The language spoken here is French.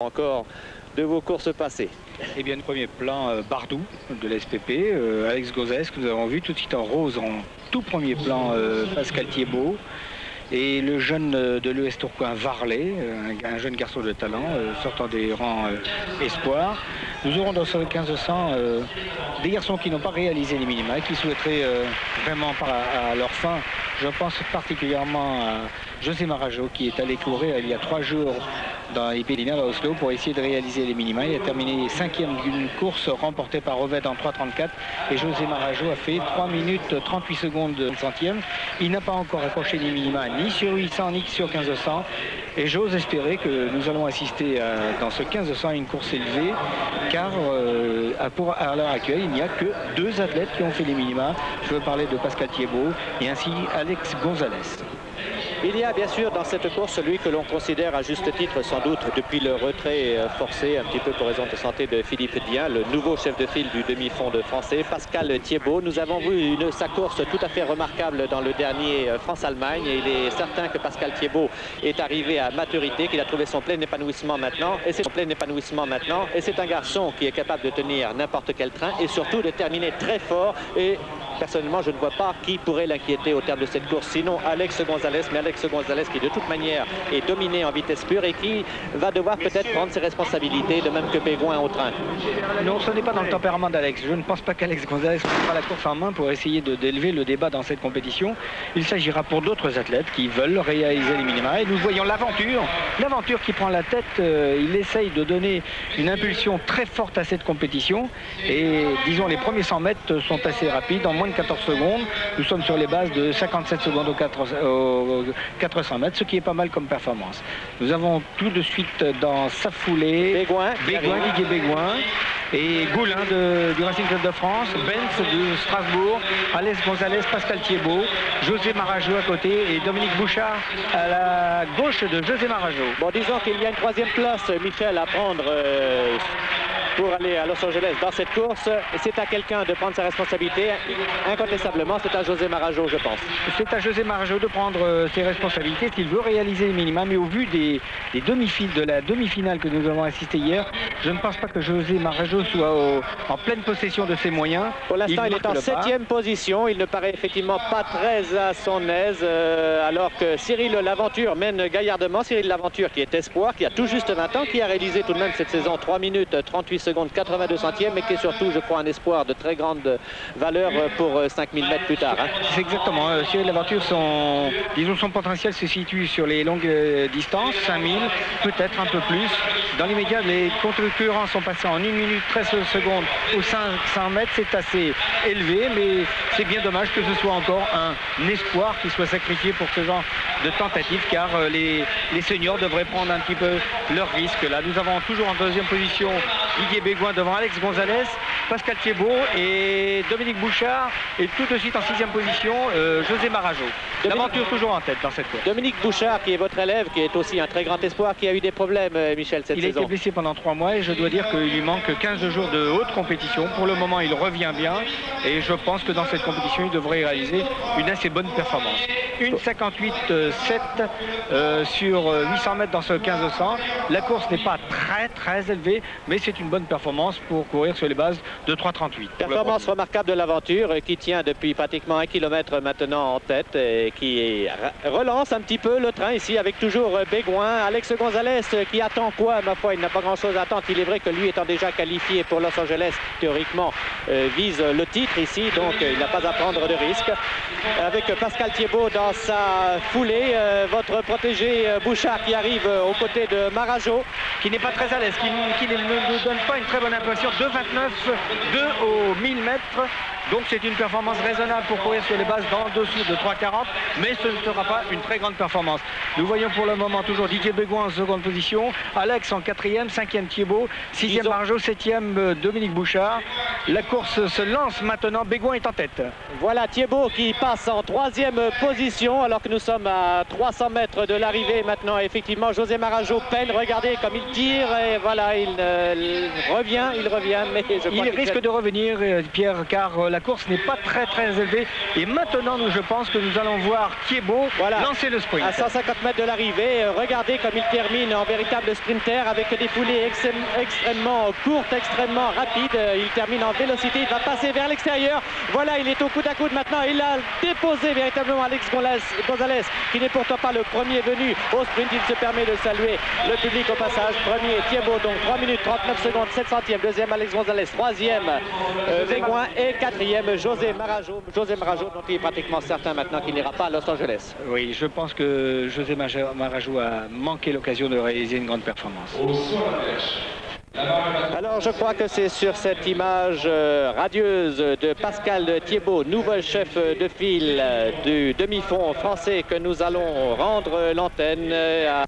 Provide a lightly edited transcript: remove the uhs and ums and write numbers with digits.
Encore de vos courses passées. Eh bien, le premier plan Bardou de l'SPP, Alex Gauzès, que nous avons vu tout de suite en rose, en tout premier plan Pascal Thiebaud. Et le jeune de l'ES Tourcoing Varlet, un jeune garçon de talent, sortant des rangs espoirs. Nous aurons dans ce 1500 des garçons qui n'ont pas réalisé les minima, qui souhaiteraient vraiment à leur fin. Je pense particulièrement à José Marajo, qui est allé courir il y a 3 jours dans les Pays à Oslo pour essayer de réaliser les minima. Il a terminé 5e d'une course remportée par Oved en 3,34 et José Marajo a fait 3 minutes 38 secondes de centième. Il n'a pas encore accroché les minima ni sur 800 ni sur 1500 et j'ose espérer que nous allons assister dans ce 1500 à une course élevée car à l'heure actuelle il n'y a que 2 athlètes qui ont fait les minima. Je veux parler de Pascal Thiebaud et ainsi Alex Gonzalez. Il y a bien sûr dans cette course celui que l'on considère à juste titre sans doute depuis le retrait forcé un petit peu pour raison de santé de Philippe Dien, le nouveau chef de file du demi-fond de français, Pascal Thiebaud. Nous avons vu sa course tout à fait remarquable dans le dernier France-Allemagne et il est certain que Pascal Thiebaud est arrivé à maturité, qu'il a trouvé son plein épanouissement maintenant et c'est un garçon qui est capable de tenir n'importe quel train et surtout de terminer très fort et personnellement, je ne vois pas qui pourrait l'inquiéter au terme de cette course, sinon Alex Gonzalez, mais Alex Gonzalez qui de toute manière est dominé en vitesse pure et qui va devoir peut-être prendre ses responsabilités, de même que Bégoin au train. Non, ce n'est pas dans le tempérament d'Alex. Je ne pense pas qu'Alex Gonzalez prendra la course en main pour essayer d'élever le débat dans cette compétition. Il s'agira pour d'autres athlètes qui veulent réaliser les minima. Et nous voyons l'aventure qui prend la tête. Il essaye de donner une impulsion très forte à cette compétition. Et disons, les premiers 100 mètres sont assez rapides, en moins de 14 secondes. Nous sommes sur les bases de 57 secondes aux 400 mètres, ce qui est pas mal comme performance. Nous avons tout de suite dans sa foulée Bégoin, Didier Bégoin et Goulin du Racing Club de France, Benz de Strasbourg, Alex Gonzalez, Pascal Thiebaud, José Marajo à côté et Dominique Bouchard à la gauche de José Marajo. Bon, disons qu'il y a une 3e place, Michel, à prendre pour aller à Los Angeles dans cette course. C'est à quelqu'un de prendre sa responsabilité. Incontestablement, c'est à José Marajo, je pense. C'est à José Marajo de prendre ses responsabilités s'il veut réaliser les minima. Mais au vu des demi-finales, de la demi-finale que nous avons assisté hier, je ne pense pas que José Marajo soit en pleine possession de ses moyens. Pour l'instant, il est en 7e position. Il ne paraît effectivement pas très à son aise, alors que Cyril Laventure mène gaillardement. Cyril Laventure qui est espoir, qui a tout juste 20 ans, qui a réalisé tout de même cette saison 3 minutes 38 secondes 82 centièmes, mais qui est surtout, je crois, un espoir de très grande valeur pour 5000 mètres plus tard. Hein. C'est exactement. Cyril Laventure, son potentiel se situe sur les longues distances, 5000, peut-être un peu plus. Dans l'immédiat, les concurrents sont passés en 1 minute 13 secondes aux 500 mètres. C'est assez élevé, mais c'est bien dommage que ce soit encore un espoir qui soit sacrifié pour ce genre de tentative, car les seniors devraient prendre un petit peu leur risque. Là, nous avons toujours en 2e position Didier Bégoin devant Alex Gonzalez, Pascal Thiebaud et Dominique Bouchard. Et tout de suite en 6e position, José Marajo. L'aventure toujours en tête dans cette course. Dominique Bouchard, qui est votre élève, qui est aussi un très grand espoir, qui a eu des problèmes, Michel, cette saison. Il a été blessé pendant 3 mois et je dois dire qu'il lui manque 15 jours de haute compétition. Pour le moment, il revient bien et je pense que dans cette compétition, il devrait réaliser une assez bonne performance. 1,58,7 sur 800 mètres dans ce 1500. La course n'est pas très élevée, mais c'est une bonne performance pour courir sur les bases de 3,38. Performance remarquable de l'aventure qui tient depuis pratiquement 1 kilomètre maintenant en tête et qui relance un petit peu le train ici avec toujours Bégoin. Alex Gonzalez qui attend quoi? Ma foi, il n'a pas grand chose à attendre. Il est vrai que lui étant déjà qualifié pour Los Angeles, théoriquement vise le titre ici, donc il n'a pas à prendre de risque. Avec Pascal Thiebaud dans sa foulée, votre protégé Bouchard qui arrive aux côtés de Marajo, qui n'est pas très à l'aise, qui ne nous donne pas une très bonne impression. 2,29, 2 au 1000 mètres. Donc c'est une performance raisonnable pour courir sur les bases d'en dessous de 3,40, mais ce ne sera pas une très grande performance. Nous voyons pour le moment toujours Didier Bégoin en 2e position, Alex en 4e, 5e Thiebaud, 6e Marajo, 7e Dominique Bouchard. La course se lance maintenant, Bégoin est en tête. Voilà Thiebaud qui passe en 3e position alors que nous sommes à 300 mètres de l'arrivée maintenant. Effectivement, José Marajo peine, regardez comme il tire et voilà, il revient, mais je crois il risque de revenir, Pierre, car la la course n'est pas très élevée. Et maintenant, je pense que nous allons voir Thiebaud lancer le sprint. À 150 mètres de l'arrivée, regardez comme il termine en véritable sprinter avec des foulées extrêmement courtes, extrêmement rapides. Il termine en vélocité, il va passer vers l'extérieur. Voilà, il est au coude à coude maintenant. Il a déposé véritablement Alex Gonzalez, qui n'est pourtant pas le premier venu au sprint. Il se permet de saluer le public au passage. Premier Thiebaud, donc 3 minutes 39 secondes, 700e. Deuxième Alex Gonzalez, troisième Végouin et quatrième José Marajo. José Marajo, dont il est pratiquement certain maintenant qu'il n'ira pas à Los Angeles. Oui, je pense que José Marajo a manqué l'occasion de réaliser une grande performance. Alors je crois que c'est sur cette image radieuse de Pascal Thiebaud, nouveau chef de file du demi-fond français, que nous allons rendre l'antenne à